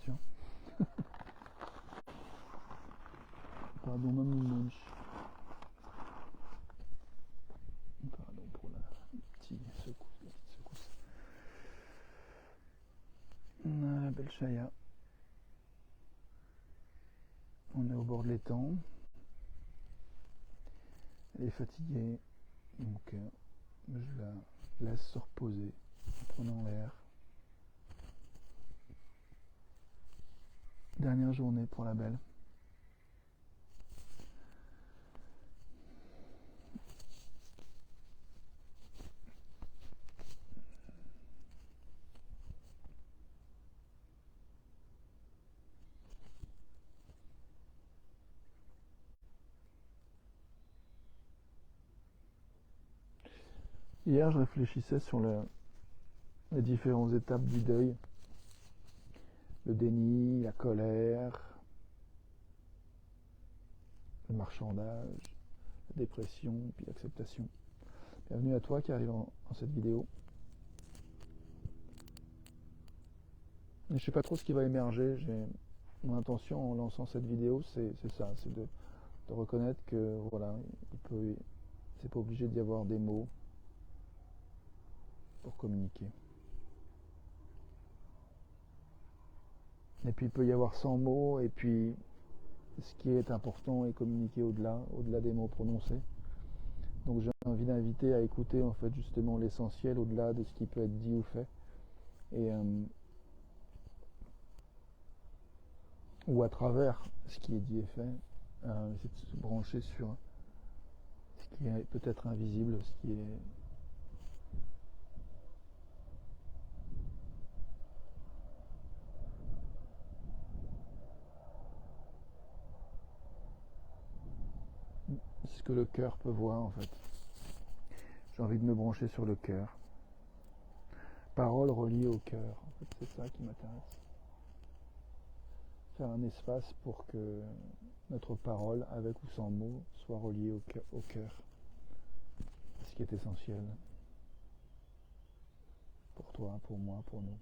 voiture. Pardon, même lunch. Pardon pour la petite secousse. La belle Chaya. On est au bord de l'étang. Elle est fatiguée, donc je la laisse se reposer en prenant l'air. Dernière journée pour la belle. Hier, je réfléchissais sur les différentes étapes du deuil. Le déni, la colère, le marchandage, la dépression, puis l'acceptation. Bienvenue à toi qui arrive dans cette vidéo. Je ne sais pas trop ce qui va émerger. Mon intention en lançant cette vidéo, c'est ça, c'est de reconnaître que voilà, c'est pas obligé d'y avoir des mots pour communiquer. Et puis il peut y avoir 100 mots, et puis ce qui est important est communiqué au-delà des mots prononcés. Donc j'ai envie d'inviter à écouter en fait justement l'essentiel au-delà de ce qui peut être dit ou fait. Et ou à travers ce qui est dit et fait, essayer de se brancher sur ce qui est peut-être invisible, ce qui est ce que le cœur peut voir en fait. J'ai envie de me brancher sur le cœur. Paroles reliées au cœur, en fait, c'est ça qui m'intéresse. Faire un espace pour que notre parole, avec ou sans mots, soit reliée au cœur. Ce qui est essentiel. Pour toi, pour moi, pour nous.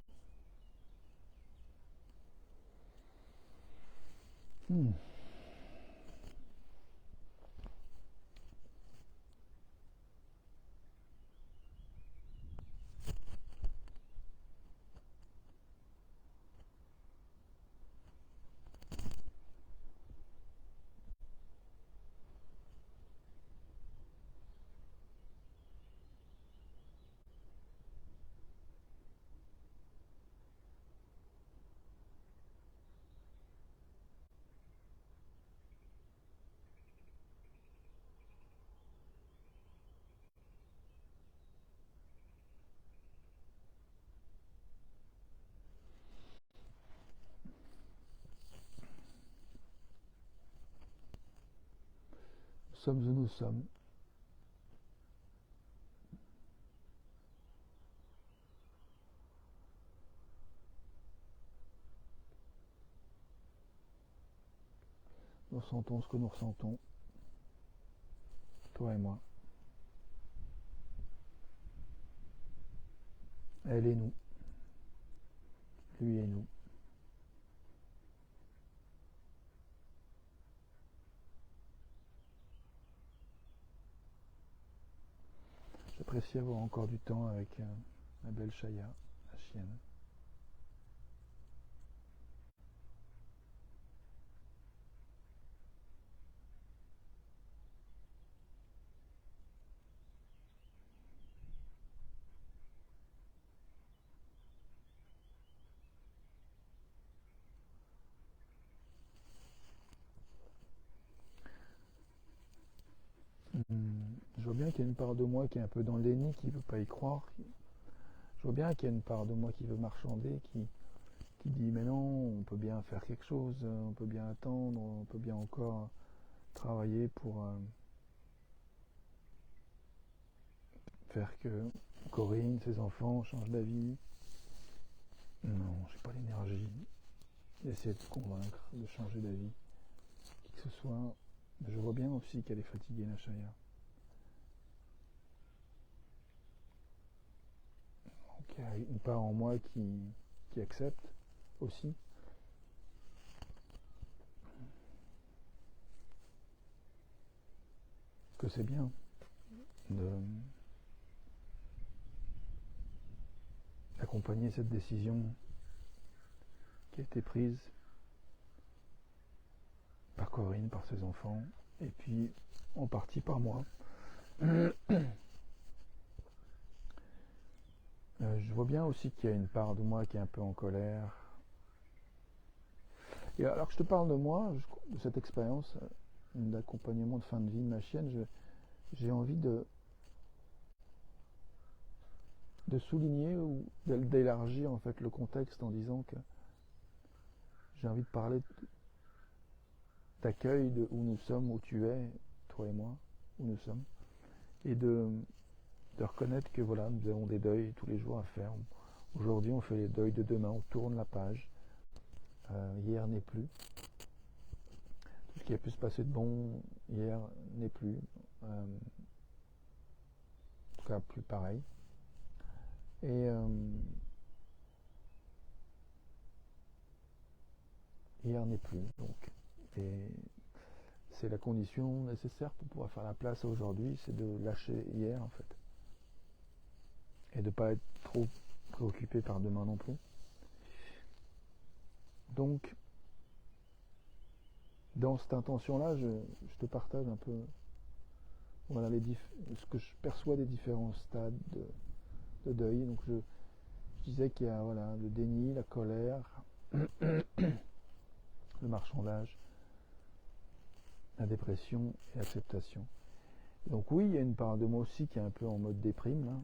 Nous sommes où nous sommes. Nous ressentons ce que nous ressentons, toi et moi. Elle et nous, lui et nous. J'apprécie avoir encore du temps avec la belle Chaya, la chienne. Je vois bien qu'il y a une part de moi qui est un peu dans le déni, qui ne veut pas y croire. Je vois bien qu'il y a une part de moi qui veut marchander, qui dit mais non, on peut bien faire quelque chose, on peut bien attendre, on peut bien encore travailler pour faire que Corinne, ses enfants changent d'avis. Non, j'ai pas l'énergie d'essayer de convaincre, de changer d'avis, qui que ce soit. Mais je vois bien aussi qu'elle est fatiguée, la Chaya. Donc il y a une part en moi qui accepte aussi, que c'est bien d'accompagner cette décision qui a été prise par Corinne, par ses enfants, et puis en partie par moi. Je vois bien aussi qu'il y a une part de moi qui est un peu en colère. Et alors que je te parle de moi, de cette expérience d'accompagnement de fin de vie de ma chienne, j'ai envie de souligner ou d'élargir en fait le contexte en disant que j'ai envie de parler d'accueil de où nous sommes, où tu es, toi et moi, où nous sommes, et de reconnaître que voilà, nous avons des deuils tous les jours à faire. Aujourd'hui, on fait les deuils de demain, on tourne la page. Hier n'est plus. Tout ce qui a pu se passer de bon hier n'est plus. En tout cas, plus pareil. Et hier n'est plus. Donc, et c'est la condition nécessaire pour pouvoir faire la place aujourd'hui, c'est de lâcher hier en fait. Et de ne pas être trop préoccupé par demain non plus. Donc, dans cette intention-là, je te partage un peu voilà, ce que je perçois des différents stades de deuil. Donc je disais qu'il y a voilà, le déni, la colère, le marchandage, la dépression et l'acceptation. Donc oui, il y a une part de moi aussi qui est un peu en mode déprime, là,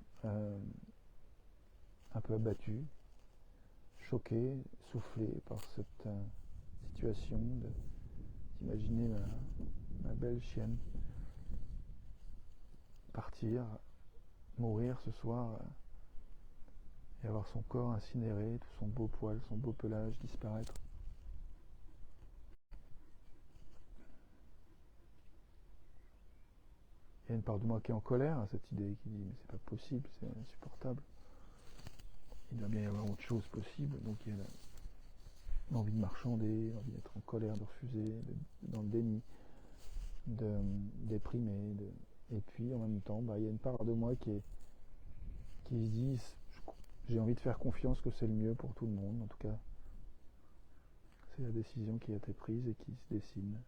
un peu abattu, choqué, soufflé par cette situation d'imaginer ma belle chienne partir, mourir ce soir et avoir son corps incinéré, tout son beau poil, son beau pelage disparaître. Il y a une part de moi qui est en colère à cette idée, qui dit mais c'est pas possible, c'est insupportable. Il doit bien y avoir autre chose possible, donc il y a l'envie de marchander, l'envie d'être en colère, de refuser, dans le déni, de déprimer, et puis en même temps, il y a une part de moi qui se dit j'ai envie de faire confiance que c'est le mieux pour tout le monde, en tout cas c'est la décision qui a été prise et qui se dessine.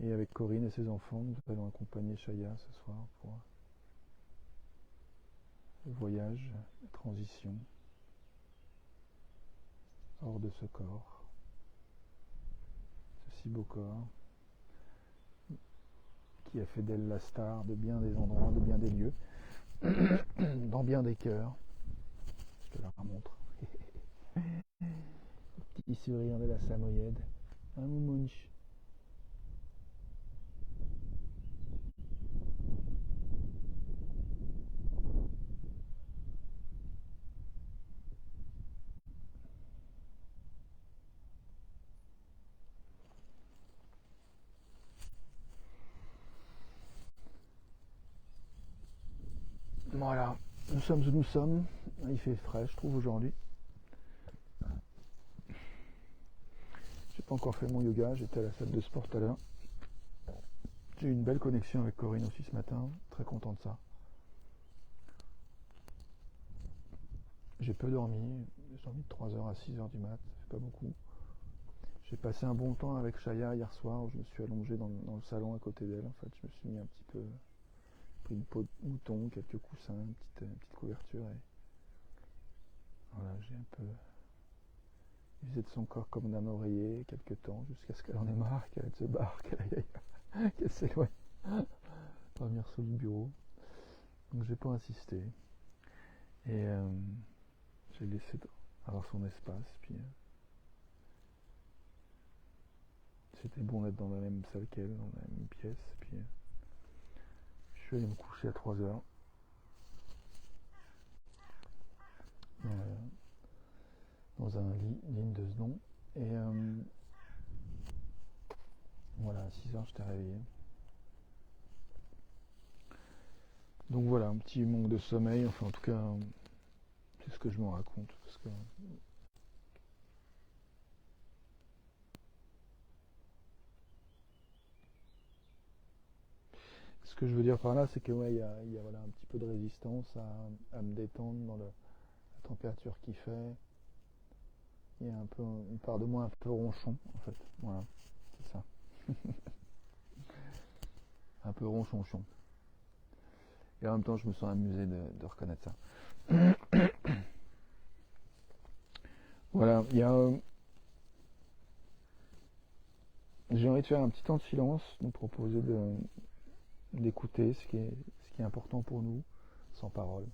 Et avec Corinne et ses enfants, nous allons accompagner Chaya ce soir pour le voyage, la transition hors de ce corps, ce si beau corps qui a fait d'elle la star de bien des endroits, de bien des lieux, dans bien des cœurs. Je te la remontre. Petit sourire de la Samoyède. Un moumounch. Voilà, nous sommes où nous sommes. Il fait frais, je trouve, aujourd'hui. J'ai pas encore fait mon yoga, j'étais à la salle de sport tout à l'heure. J'ai eu une belle connexion avec Corinne aussi ce matin, très content de ça. J'ai peu dormi, j'ai dormi de 3h à 6h du mat, ça fait pas beaucoup. J'ai passé un bon temps avec Chaya hier soir, où je me suis allongé dans le salon à côté d'elle. En fait, je me suis mis un petit peu, pris une peau de mouton, quelques coussins, une petite couverture, et voilà, j'ai un peu usé de son corps comme d'un oreiller quelques temps, jusqu'à ce qu'elle en ait marre, qu'elle se barre, qu'elle s'éloigne, revenir sur le bureau. Donc j'ai pas insisté. Et j'ai laissé avoir son espace, puis c'était bon d'être dans la même salle qu'elle, dans la même pièce, puis je suis allé me coucher à 3h. Dans un lit digne de ce nom. Et voilà, à 6h, je t'ai réveillé. Donc voilà, un petit manque de sommeil, enfin en tout cas, c'est ce que je me raconte. Parce que Ce que je veux dire par là, c'est que ouais, il y a voilà, un petit peu de résistance à me détendre dans la température qu'il fait. Il y a un peu une part de moi un peu ronchon, en fait. Voilà, c'est ça. Un peu ronchonchon. Et en même temps, je me sens amusé de reconnaître ça. Voilà, j'ai envie de faire un petit temps de silence, de proposer d'écouter ce qui est important pour nous, sans parole.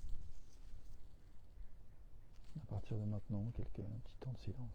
À partir de maintenant, un petit temps de silence.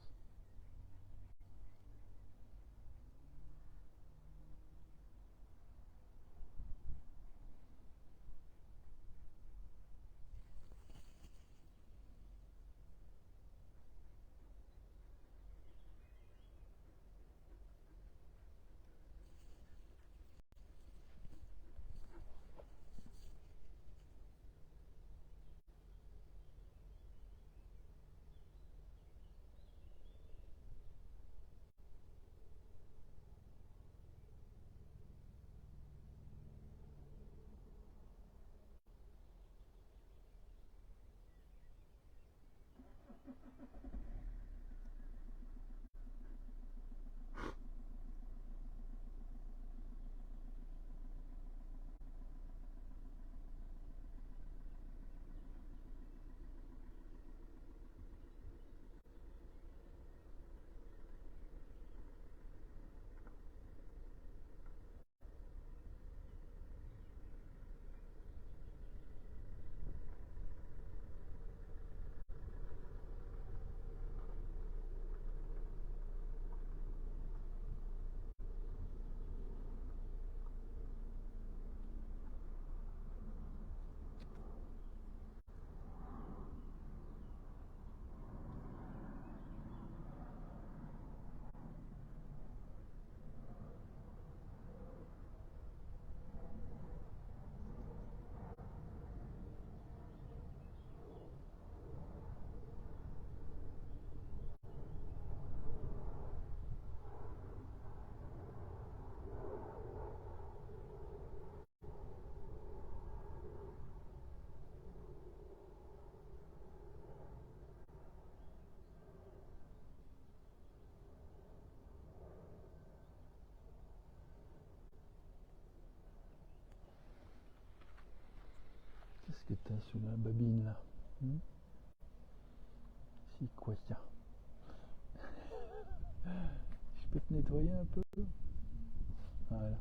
Qu'est-ce que t'as sous la babine là? Si quoi ça? Je peux te nettoyer un peu? Voilà.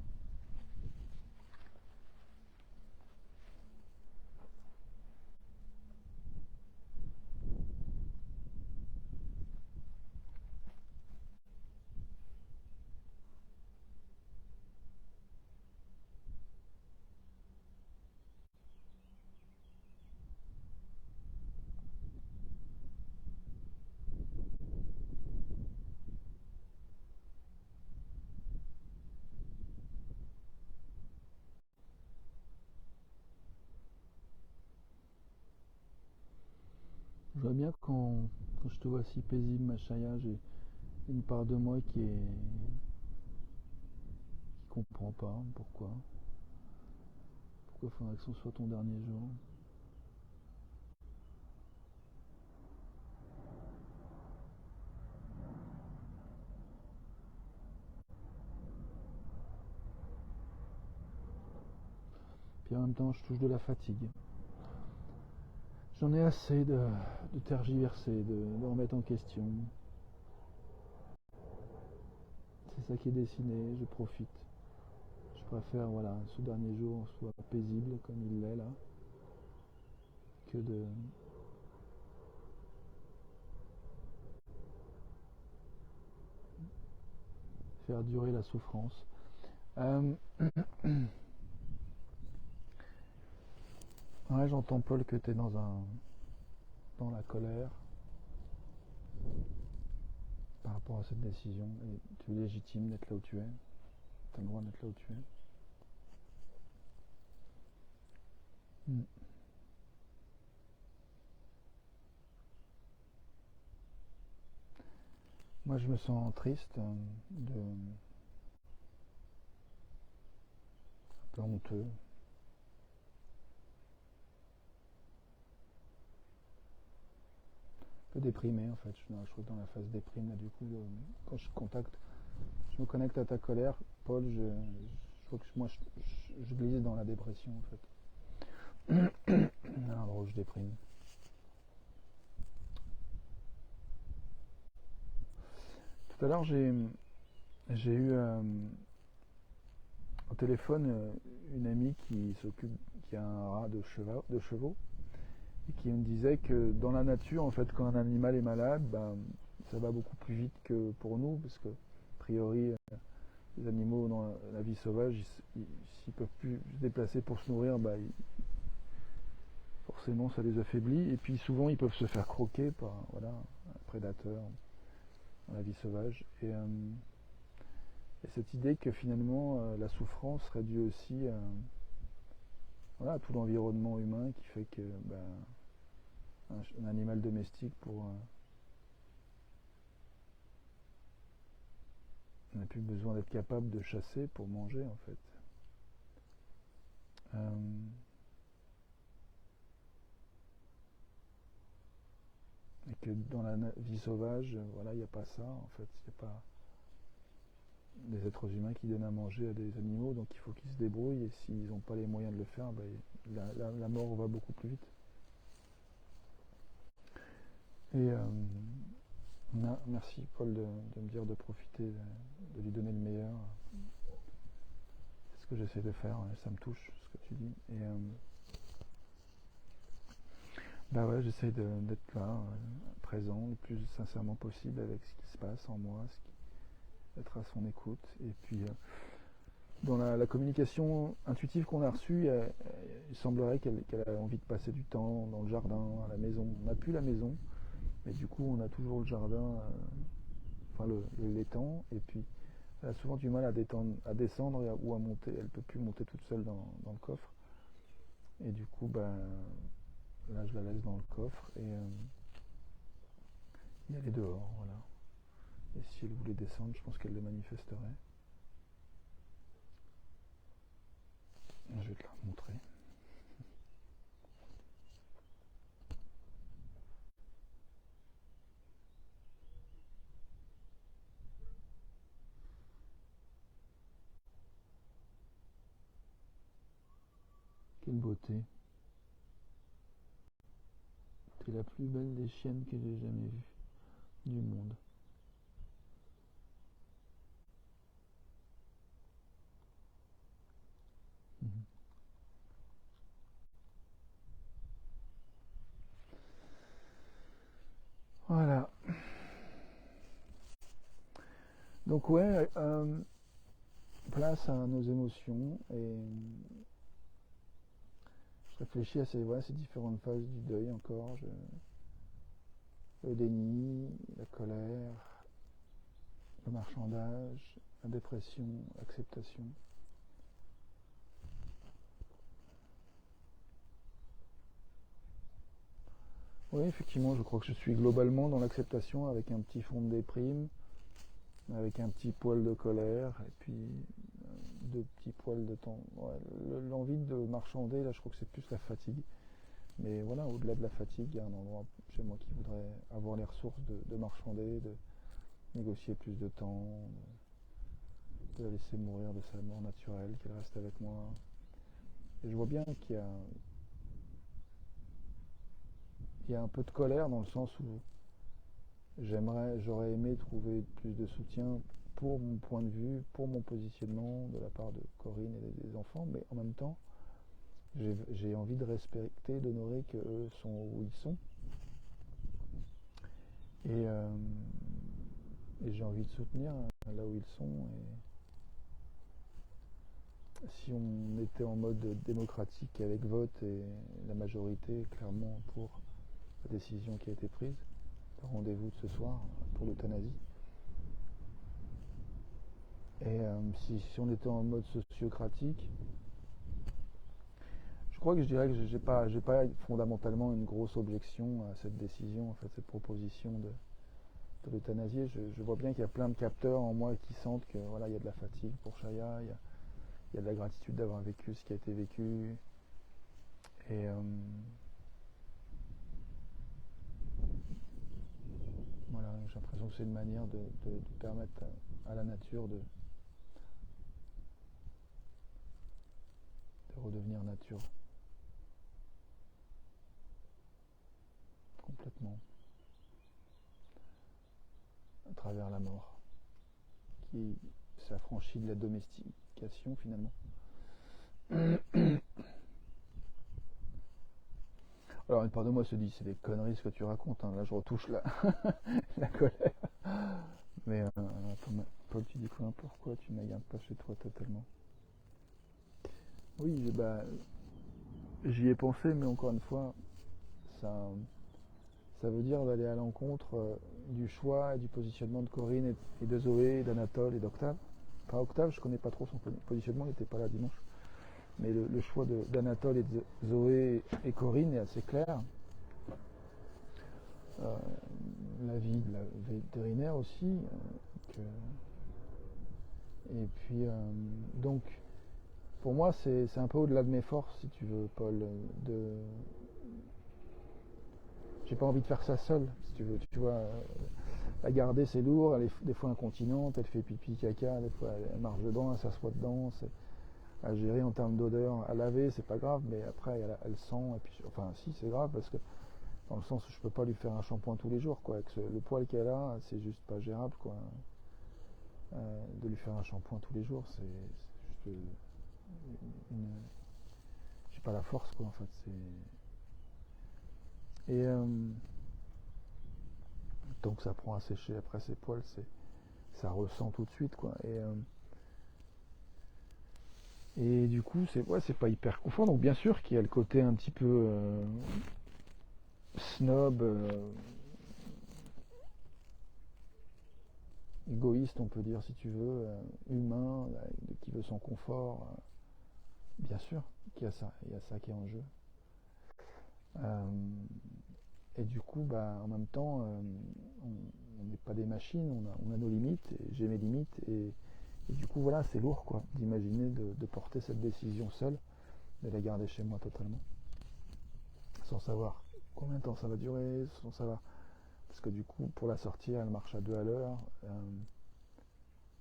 Je vois bien quand je te vois si paisible, Machaya, j'ai une part de moi qui comprend pas pourquoi. Pourquoi faudrait que ce soit ton dernier jour? Puis en même temps, je touche de la fatigue. J'en ai assez de tergiverser, de remettre en question. C'est ça qui est dessiné, je profite. Je préfère, voilà, ce dernier jour soit paisible comme il l'est là, que de faire durer la souffrance. Ouais, j'entends Paul que tu es dans la colère par rapport à cette décision et tu es légitime d'être là où tu es. Tu as le droit d'être là où tu es. Mm. Moi, je me sens triste, un peu honteux peu déprimé en fait. Je suis dans la phase déprime là, du coup, quand je me connecte à ta colère, Paul, je crois que je glisse dans la dépression en fait. Un drôle, je déprime. Tout à l'heure, j'ai eu au téléphone une amie qui a un rat de chevaux et qui me disait que dans la nature, en fait, quand un animal est malade, ben, ça va beaucoup plus vite que pour nous, parce que, a priori, les animaux dans la vie sauvage, s'ils peuvent plus se déplacer pour se nourrir, ben, forcément, ça les affaiblit. Et puis, souvent, ils peuvent se faire croquer par voilà, un prédateur dans la vie sauvage. Et cette idée que finalement, la souffrance serait due aussi voilà, à tout l'environnement humain qui fait que ben, un animal domestique n'a plus besoin d'être capable de chasser pour manger en fait. Euh, et que dans la vie sauvage, voilà, il n'y a pas ça en fait. Il n'y a pas des êtres humains qui donnent à manger à des animaux, donc il faut qu'ils se débrouillent et s'ils n'ont pas les moyens de le faire, ben, la mort va beaucoup plus vite. Et merci Paul de me dire de profiter, de lui donner le meilleur. C'est ce que j'essaie de faire, ça me touche ce que tu dis. Et bah ouais, j'essaie d'être là, présent, le plus sincèrement possible avec ce qui se passe en moi, être à son écoute. Et puis dans la communication intuitive qu'on a reçue, il semblerait qu'elle a envie de passer du temps dans le jardin, à la maison. On n'a plus la maison, mais du coup on a toujours le jardin, enfin l'étang, et puis elle a souvent du mal à descendre ou à monter. Elle ne peut plus monter toute seule dans le coffre. Et du coup, ben, là, je la laisse dans le coffre et elle est dehors, voilà. Et si elle voulait descendre, je pense qu'elle le manifesterait. Je vais te la montrer. Quelle beauté. C'est la plus belle des chiennes que j'ai jamais vues du monde. Mhm. Voilà. Donc ouais, place à nos émotions et je réfléchis à ces différentes phases du deuil encore. Le déni, la colère, le marchandage, la dépression, l'acceptation. Oui, effectivement, je crois que je suis globalement dans l'acceptation avec un petit fond de déprime, avec un petit poil de colère et puis deux petits poils de temps. Ouais, l'envie de marchander, là, je crois que c'est plus la fatigue. Mais voilà, au-delà de la fatigue, il y a un endroit chez moi qui voudrait avoir les ressources de marchander, de négocier plus de temps, de la laisser mourir de sa mort naturelle, qu'elle reste avec moi. Et je vois bien il y a un peu de colère dans le sens où j'aurais aimé trouver plus de soutien pour mon point de vue, pour mon positionnement de la part de Corinne et des enfants, mais en même temps, j'ai envie de respecter, d'honorer qu'eux sont où ils sont. Et, euh, et j'ai envie de soutenir là où ils sont. Et si on était en mode démocratique avec vote et la majorité clairement pour la décision qui a été prise, le rendez-vous de ce soir pour l'euthanasie. Et si on était en mode sociocratique, je crois que je dirais que j'ai pas fondamentalement une grosse objection à cette décision, en fait, cette proposition de l'euthanasie. Je vois bien qu'il y a plein de capteurs en moi qui sentent que voilà, il y a de la fatigue pour Chaya, il y a de la gratitude d'avoir vécu ce qui a été vécu. Et j'ai l'impression que c'est une manière de permettre à la nature de redevenir nature complètement à travers la mort, qui s'affranchit de la domestication finalement. Alors une part de moi se dit c'est des conneries ce que tu racontes, hein. Là je retouche la colère. Mais Paul, tu dis quoi? Pourquoi tu ne gardes pas chez toi totalement? Oui, j'y ai pensé, mais encore une fois, ça, ça veut dire d'aller à l'encontre du choix et du positionnement de Corinne et de Zoé, d'Anatole et d'Octave. Enfin, Octave, je connais pas trop son positionnement, il n'était pas là dimanche. Mais le choix d'Anatole et de Zoé et Corinne est assez clair. L'avis de la vétérinaire aussi. Et puis, donc, pour moi, c'est un peu au-delà de mes forces, si tu veux, Paul. J'ai pas envie de faire ça seul, si tu veux. Tu vois, la garder, c'est lourd. Elle est des fois incontinente, elle fait pipi, caca, des fois elle marche dedans, elle s'assoit dedans. À gérer en termes d'odeur, à laver, c'est pas grave, mais après elle sent. Et puis, enfin, si, c'est grave parce que dans le sens où je peux pas lui faire un shampoing tous les jours, quoi. Avec le poil qu'elle a, c'est juste pas gérable, quoi. De lui faire un shampoing tous les jours, c'est juste j'ai pas la force, quoi, en fait. Et donc ça prend à sécher après ses poils, ça ressent tout de suite, quoi. Et du coup, c'est pas hyper confort. Donc bien sûr qu'il y a le côté un petit peu snob, égoïste, on peut dire, si tu veux, humain, qui veut son confort. Bien sûr qu'il y a ça, il y a ça qui est en jeu. Et du coup, en même temps, on n'est pas des machines, on a nos limites, et j'ai mes limites, et du coup, voilà, c'est lourd, quoi, d'imaginer de porter cette décision seule, de la garder chez moi totalement, sans savoir combien de temps ça va durer, sans savoir, parce que du coup, pour la sortir, elle marche à 2 à l'heure.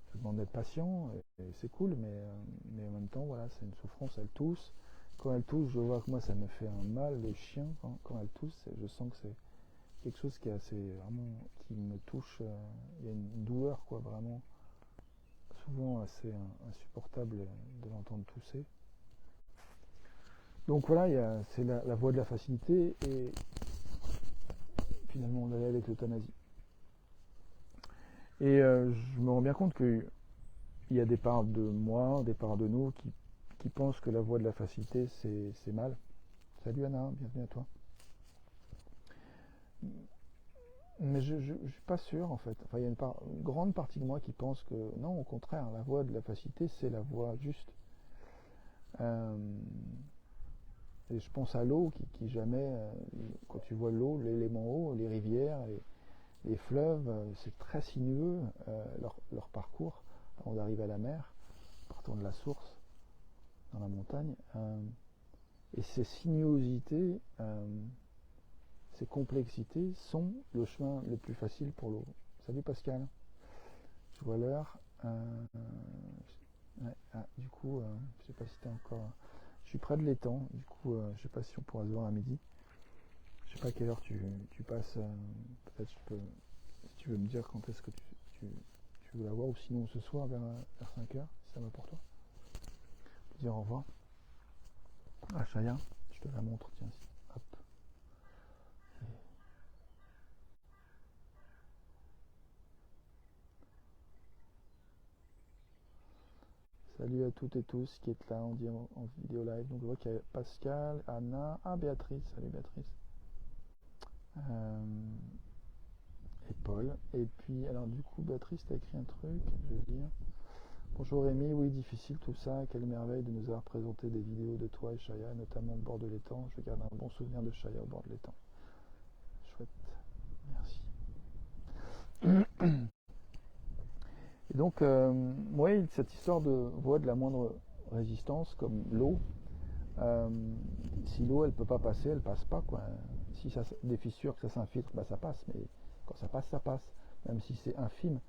Ça demande d'être patient, et c'est cool, mais en même temps, voilà, c'est une souffrance, elle tousse. Quand elle tousse, je vois que moi, ça me fait un mal, le chien, quand elle tousse, je sens que c'est quelque chose qui est assez, vraiment, qui me touche. Il y a une douleur, quoi, vraiment, souvent assez insupportable de l'entendre tousser. Donc voilà, c'est la voie de la facilité, et finalement, on allait avec l'euthanasie. Et je me rends bien compte qu'il y a des parts de moi, des parts de nous qui pensent que la voie de la facilité, c'est mal. Salut Anna, bienvenue à toi. Mais je ne suis pas sûr, en fait. Enfin, il y a une grande partie de moi qui pense que non, au contraire, la voie de la facilité, c'est la voie juste. Et je pense à l'eau qui jamais, quand tu vois l'eau, l'élément eau, les rivières, les fleuves, c'est très sinueux, leur parcours avant d'arriver à la mer, partant de la source, dans la montagne. Et ces sinuosités, ces complexités sont le chemin le plus facile pour l'eau. Salut Pascal, je vois l'heure. Du coup, je sais pas si t'es encore... Je suis près de l'étang, du coup, je sais pas si on pourra se voir à midi. Je sais pas à quelle heure tu passes. Peut-être je peux... Si tu veux me dire quand est-ce que tu veux la voir, ou sinon ce soir vers 5h, si ça va pour toi. Je te dire au revoir. Ah, Chaya, je te la montre, tiens, ici. Hop. Salut à toutes et tous qui êtes là en vidéo live. Donc je vois qu'il y a Pascal, Anna, Béatrice. Salut Béatrice. Et Paul. Et puis, alors du coup, Béatrice, t'as écrit un truc, je vais lire. Bonjour Rémi, oui, difficile tout ça. Quelle merveille de nous avoir présenté des vidéos de toi et Chaya, notamment au bord de l'étang. Je garde un bon souvenir de Chaya au bord de l'étang. Chouette, merci. Et donc, oui, cette histoire de voie de la moindre résistance, comme l'eau, si l'eau elle peut pas passer, elle passe pas, quoi. Si ça des fissures, que ça s'infiltre, ça passe, mais quand ça passe, ça passe. même si c'est infime.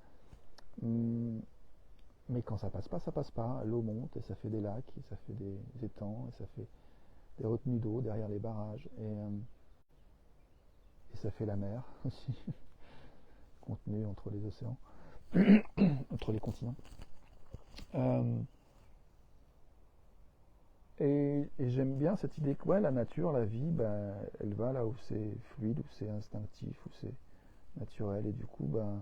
Mais quand ça passe pas. L'eau monte et ça fait des lacs, et ça fait des étangs, et ça fait des retenues d'eau derrière les barrages, et ça fait la mer aussi, contenue entre les océans, entre les continents. Euh, et j'aime bien cette idée que ouais, la nature, la vie, ben, elle va là où c'est fluide, où c'est instinctif, où c'est naturel. Et du coup, ben,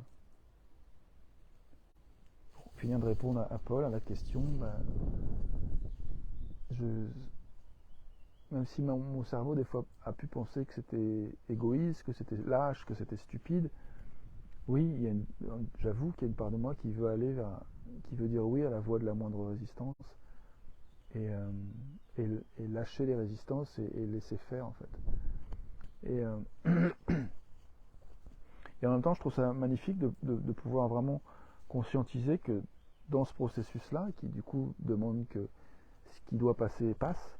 pour finir de répondre à Paul, à la question, ben, je, même si mon cerveau des fois a pu penser que c'était égoïste, que c'était lâche, que c'était stupide, oui, j'avoue qu'il y a une part de moi qui veut aller qui veut dire oui à la voie de la moindre résistance et, euh, et lâcher les résistances et laisser faire en fait. Et, et en même temps, je trouve ça magnifique de pouvoir vraiment conscientiser que dans ce processus-là, qui du coup demande que ce qui doit passer passe,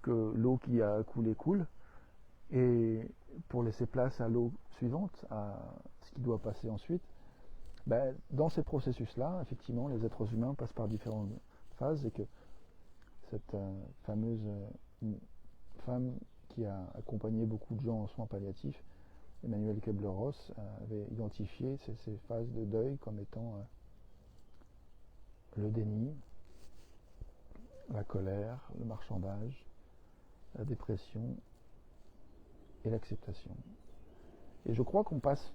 que l'eau qui a coulé coule, et pour laisser place à l'eau suivante, à ce qui doit passer ensuite, ben, dans ces processus-là, effectivement, les êtres humains passent par différentes phases et que cette fameuse femme qui a accompagné beaucoup de gens en soins palliatifs, Emmanuel Kebler-Ross, avait identifié ces phases de deuil comme étant le déni, la colère, le marchandage, la dépression et l'acceptation. Et je crois qu'on passe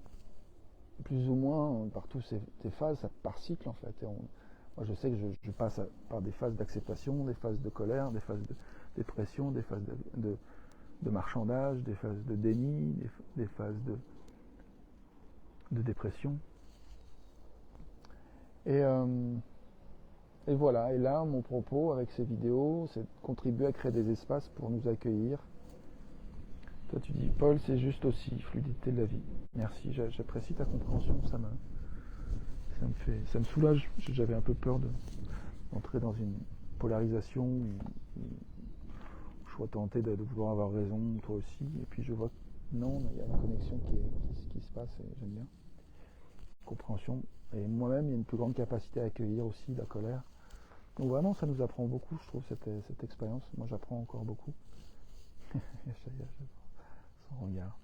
plus ou moins par toutes ces phases, par cycle en fait. Moi je sais que je passe par des phases d'acceptation, des phases de colère, des phases de dépression, des phases de marchandage, des phases de déni, des phases de dépression. Et voilà, et là mon propos avec ces vidéos, c'est de contribuer à créer des espaces pour nous accueillir. Toi tu dis Paul, c'est juste aussi fluidité de la vie. Merci, j'apprécie ta compréhension, ça me soulage. J'avais un peu peur d'entrer dans une polarisation où je sois tenté de vouloir avoir raison, toi aussi, et puis je vois que non, il y a une connexion qui se passe et j'aime bien. Compréhension. Et moi-même, il y a une plus grande capacité à accueillir aussi la colère. Donc vraiment, ça nous apprend beaucoup, je trouve, cette expérience. Moi, j'apprends encore beaucoup. Son regard.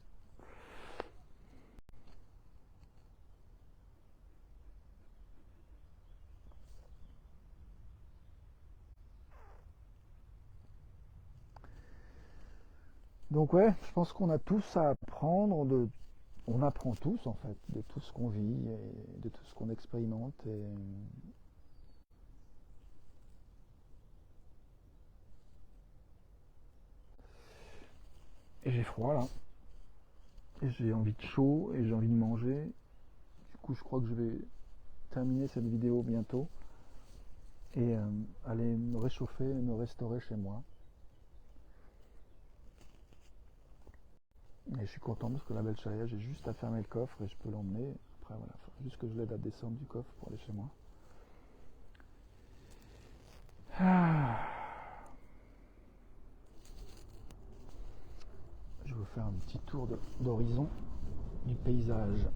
Donc ouais, je pense qu'on a tous à apprendre on apprend tous en fait de tout ce qu'on vit et de tout ce qu'on expérimente et j'ai froid là et j'ai envie de chaud et j'ai envie de manger. Du coup, je crois que je vais terminer cette vidéo bientôt et aller me réchauffer, me restaurer chez moi. Et je suis content parce que la belle charia, j'ai juste à fermer le coffre et je peux l'emmener. Après, voilà, il faut juste que je l'aide à descendre du coffre pour aller chez moi. Ah. Je vais vous faire un petit tour d'horizon du paysage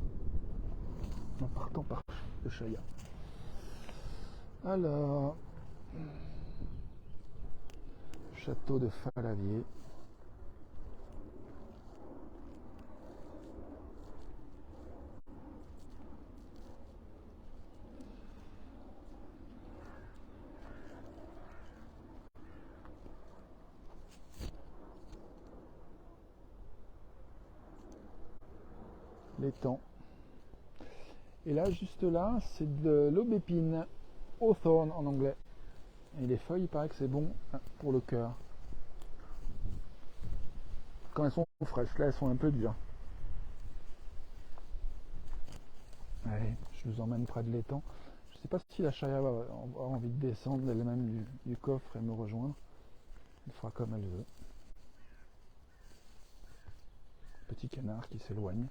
en partant par le Chaya. Alors, château de Falavier. L'étang. Et là, juste là, c'est de l'aubépine, hawthorn en anglais. Et les feuilles, il paraît que c'est bon pour le cœur. Quand elles sont fraîches, là, elles sont un peu dures. Allez, je vous emmène près de l'étang. Je ne sais pas si la Chaya va avoir envie de descendre elle-même du coffre et me rejoindre. Elle fera comme elle veut. Petit canard qui s'éloigne.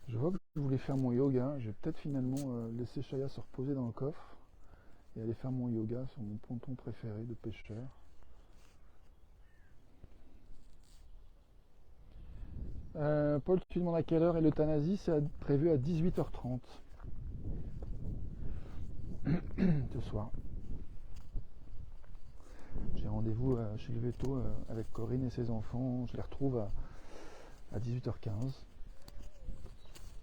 Je vois que je voulais faire mon yoga. Je vais peut-être finalement laisser Chaya se reposer dans le coffre et aller faire mon yoga sur mon ponton préféré de pêcheur. Paul, tu demandes à quelle heure est l'euthanasie? C'est prévu à 18h30 ce soir. J'ai rendez-vous chez le veto avec Corinne et ses enfants. Je les retrouve à 18h15.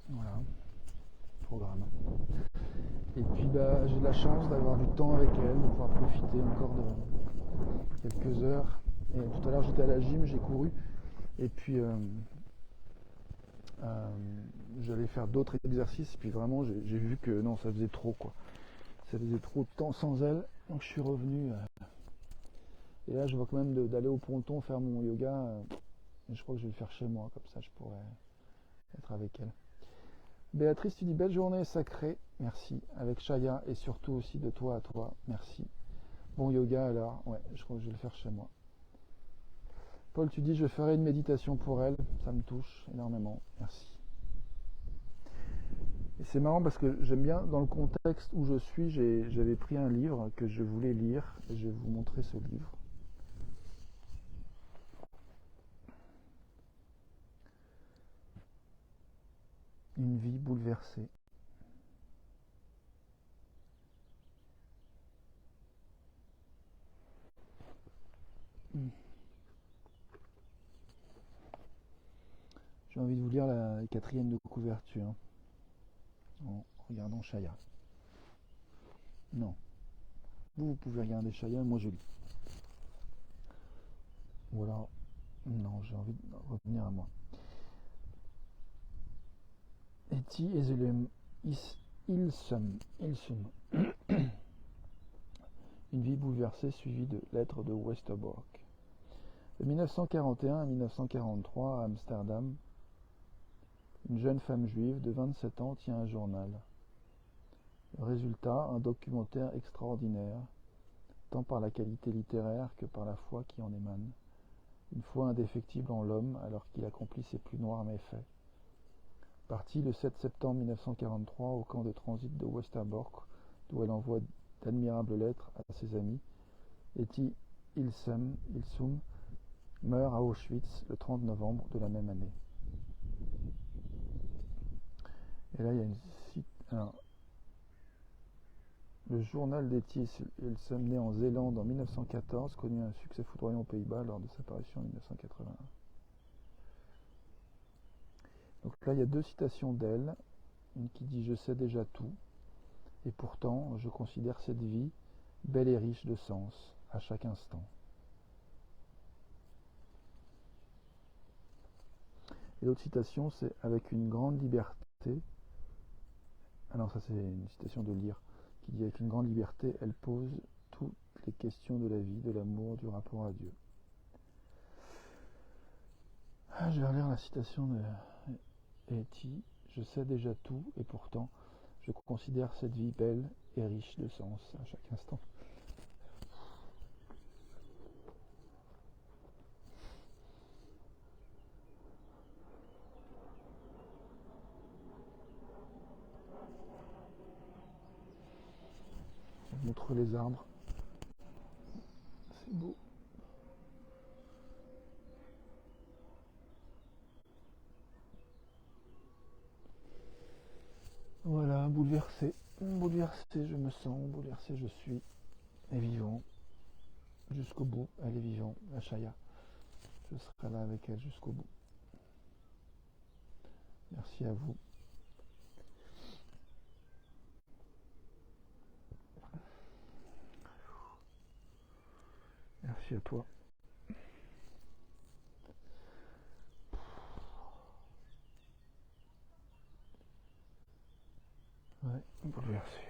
Voilà, programme. Et puis bah, j'ai de la chance d'avoir du temps avec elle, de pouvoir profiter encore de quelques heures. Et tout à l'heure j'étais à la gym, j'ai couru. Et puis euh, j'allais faire d'autres exercices. Et puis vraiment j'ai vu que non, ça faisait trop quoi. Ça faisait trop de temps sans elle. Donc je suis revenu. Et là je vois quand même d'aller au ponton faire mon yoga. Et je crois que je vais le faire chez moi, comme ça je pourrais être avec elle. Béatrice, tu dis belle journée sacrée, merci, avec Chaya et surtout aussi de toi à toi, merci. Bon yoga alors, ouais, je crois que je vais le faire chez moi. Paul, tu dis je ferai une méditation pour elle, ça me touche énormément, merci. Et c'est marrant parce que j'aime bien, dans le contexte où je suis, j'avais pris un livre que je voulais lire, et je vais vous montrer ce livre. Une vie bouleversée. J'ai envie de vous lire la quatrième de couverture, en regardant Chaya. Non, vous pouvez regarder Chaya, moi je lis. Voilà. Non, j'ai envie de revenir à moi. Eti Ezelem Ilsum. Une vie bouleversée suivie de lettres de Westerbork. De 1941 à 1943, à Amsterdam, une jeune femme juive de 27 ans tient un journal. Le résultat, un documentaire extraordinaire, tant par la qualité littéraire que par la foi qui en émane. Une foi indéfectible en l'homme alors qu'il accomplit ses plus noirs méfaits. Partie le 7 septembre 1943 au camp de transit de Westerbork, d'où elle envoie d'admirables lettres à ses amis, Eti Ilsum meurt à Auschwitz le 30 novembre de la même année. Et là, il y a une cite. Alors, le journal d'Eti Ilsum, né en Zélande en 1914, connut un succès foudroyant aux Pays-Bas lors de sa parution en 1981. Donc là, il y a deux citations d'elle. Une qui dit « Je sais déjà tout, et pourtant, je considère cette vie belle et riche de sens, à chaque instant. » Et l'autre citation, c'est « Avec une grande liberté », ah non, ça c'est une citation de Lire, qui dit « Avec une grande liberté, elle pose toutes les questions de la vie, de l'amour, du rapport à Dieu. » Je vais relire la citation de Eti. « Je sais déjà tout, et pourtant, je considère cette vie belle et riche de sens, à chaque instant. » On montre les arbres. C'est beau. Voilà, bouleversé. Bouleversé, je me sens. Bouleversé, je suis. Et vivant. Jusqu'au bout. Elle est vivante, la Chaya. Je serai là avec elle jusqu'au bout. Merci à vous. Merci à toi. Ouais, bouleversé.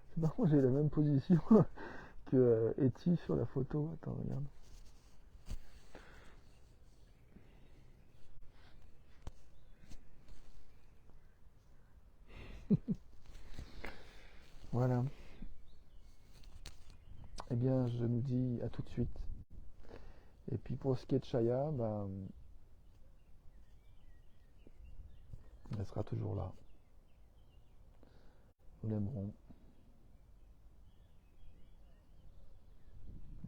C'est marrant, j'ai la même position que Eti sur la photo. Attends, regarde. Voilà. Eh bien, je nous dis à tout de suite. Et puis pour ce qui est de Chaya, bah, elle sera toujours là. Nous l'aimerons.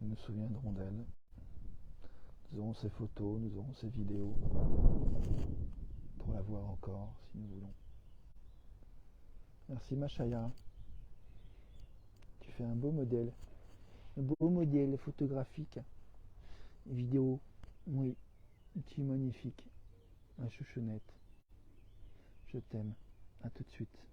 Nous nous souviendrons d'elle. Nous aurons ses photos, nous aurons ses vidéos pour la voir encore si nous voulons. Merci Machaya. Tu fais un beau modèle photographique et vidéo. Oui, tu es magnifique. Ma chouchounette. Je t'aime. À tout de suite.